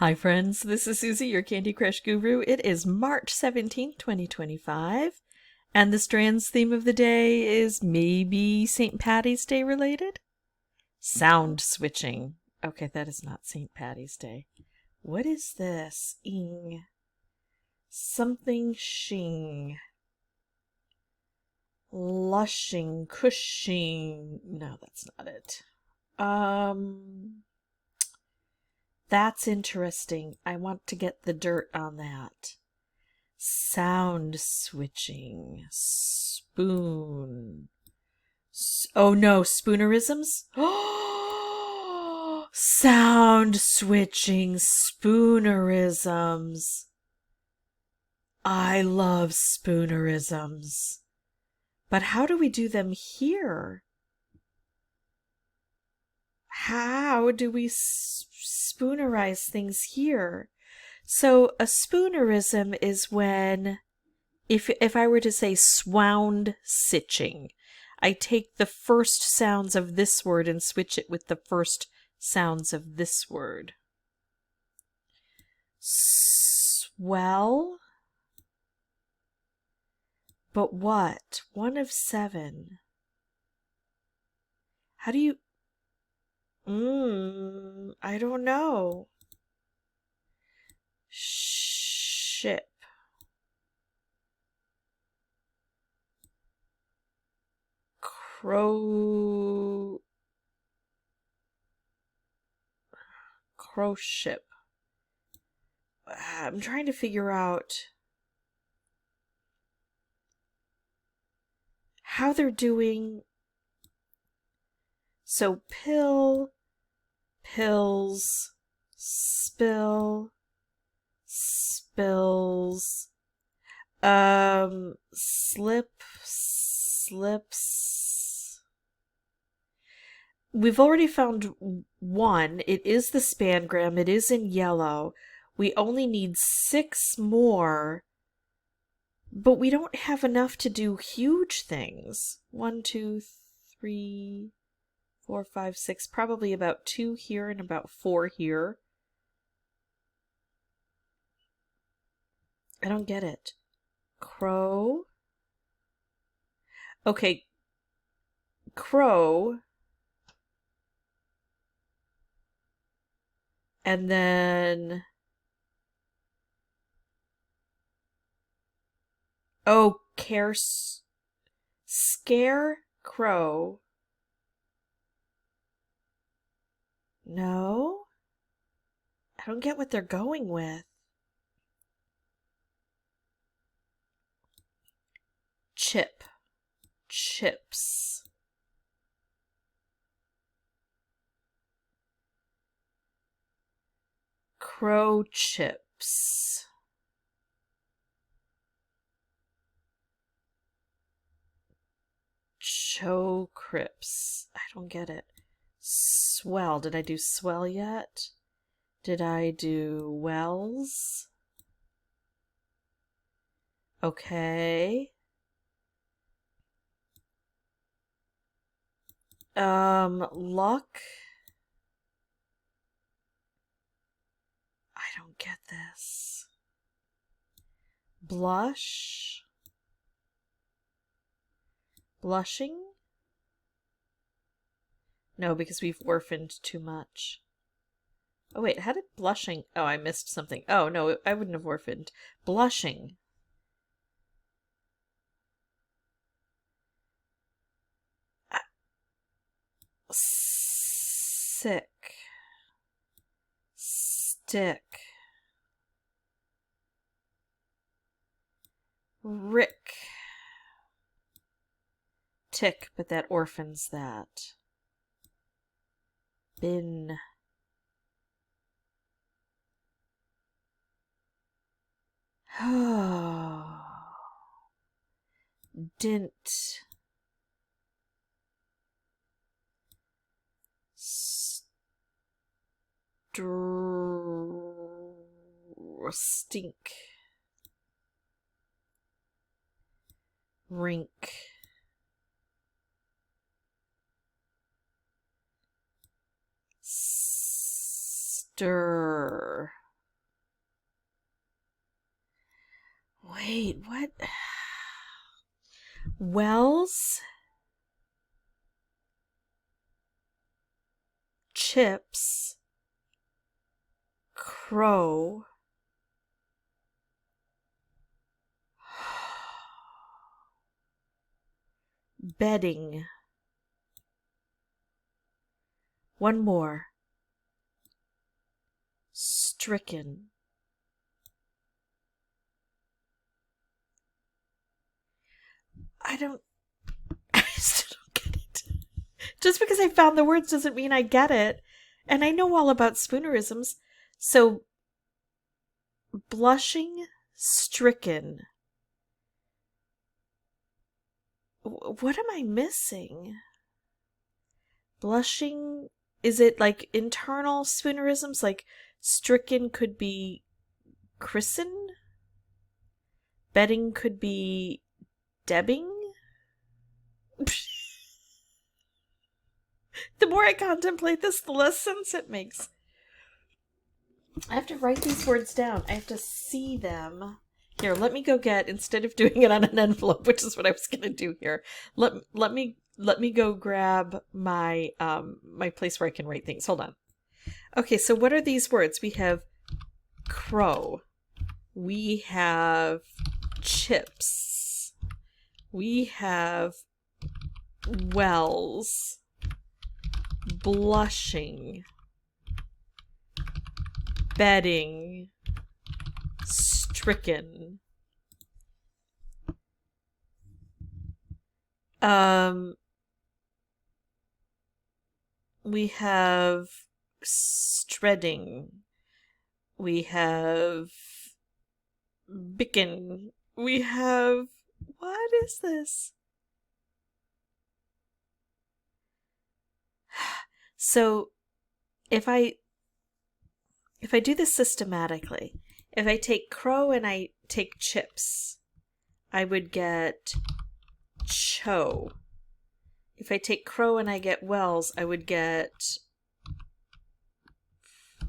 Hi friends, this is Suzy, your Candy Crush guru. It is March 17th, 2025, and the Strands theme of the day is maybe St. Patty's Day related? Sound switching. Okay, that is not St. Patty's Day. What is this? Ing. Something shing. Lushing, cushing. No, that's not it. That's interesting. I want to get the dirt on that. Sound switching. Spoon. Oh no, spoonerisms? Sound switching spoonerisms. I love spoonerisms. But how do we do them here? How do we spoonerize things here? So a spoonerism is when, if I were to say swound sitching, I take the first sounds of this word and switch it with the first sounds of this word. Swell? But what? One of seven. How do you... I don't know. Ship. Crowship. I'm trying to figure out how they're doing. So pill, pills, spill, spills, slip, slips. We've already found one. It is the spangram. It is in yellow. We only need 6 more, but we don't have enough to do huge things. 1, 2, 3, 4, 5, 6. Probably about 2 here and about 4 here. I don't get it. Crow. Okay. Crow. And then... Oh, scarecrow. No? I don't get what they're going with. Chip. Chips. Crow chips. Cho crips. I don't get it. Swell. Did I do swell yet? Did I do wells? Okay. Luck. I don't get this. Blush. Blushing? No, because we've orphaned too much. Oh wait, how did blushing... Oh, I missed something. Oh, no, I wouldn't have orphaned. Blushing. Sick. Stick. Rick. Tick, but that orphans that. Bin. Dint. Stink. Rink. Stir. Wait, what? Wells, chips, crow, bedding. One more. Stricken. I still don't get it. Just because I found the words doesn't mean I get it. And I know all about spoonerisms. So, blushing, stricken. What am I missing? Blushing, is it like internal spoonerisms? Like stricken could be christen? Bedding could be debbing? The more I contemplate this, the less sense it makes. I have to write these words down. I have to see them. Here, let me go get, instead of doing it on an envelope, which is what I was going to do here, let me go grab my my place where I can write things. Hold on. Okay, so what are these words? We have crow. We have chips. We have wells. Blushing. Bedding. Stricken. We have streading. We have bicken. We have, what is this? So if I do this systematically, if I take crow and I take chips, I would get cho. If I take crow and I get wells, I would get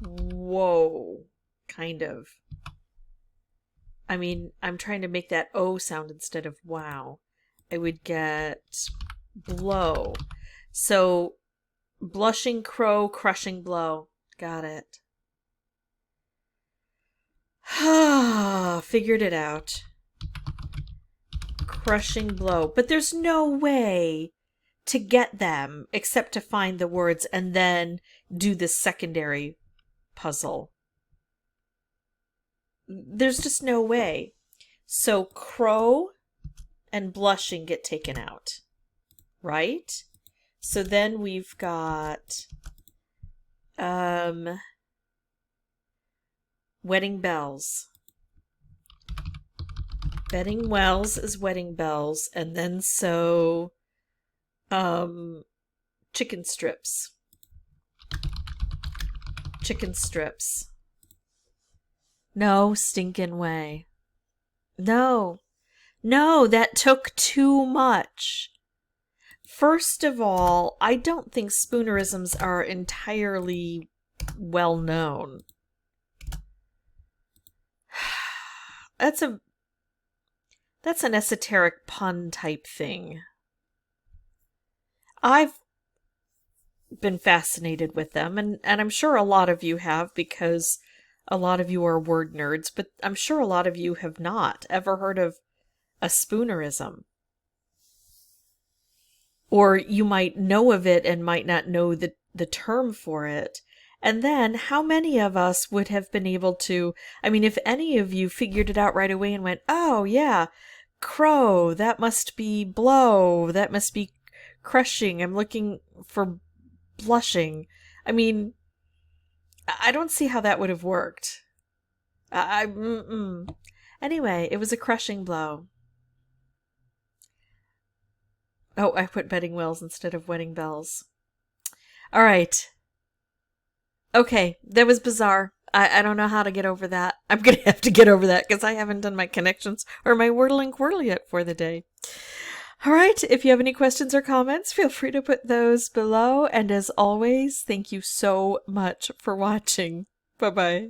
whoa, kind of. I mean, I'm trying to make that O sound instead of wow. I would get blow. So, blushing crow, crushing blow. Got it. Figured it out. Crushing blow. But there's no way to get them except to find the words and then do the secondary puzzle. There's just no way. So crow and blushing get taken out, right? So then we've got wedding bells. Bedding wells is wedding bells, and then so chicken strips. Chicken strips. No stinking way. No, that took too much. First of all, I don't think spoonerisms are entirely well known. That's an esoteric pun type thing. I've been fascinated with them, and I'm sure a lot of you have, because a lot of you are word nerds, but I'm sure a lot of you have not ever heard of a spoonerism. Or you might know of it and might not know the term for it. And then, how many of us would have been able to, I mean, if any of you figured it out right away and went, oh yeah, crow, that must be blow, that must be crushing, I'm looking for blushing. I mean, I don't see how that would have worked. Anyway, it was a crushing blow. Oh, I put bedding wells instead of wedding bells. All right. Okay, that was bizarre. I don't know how to get over that. I'm going to have to get over that because I haven't done my connections or my Wordle and Quirtle yet for the day. All right, if you have any questions or comments, feel free to put those below. And as always, thank you so much for watching. Bye-bye.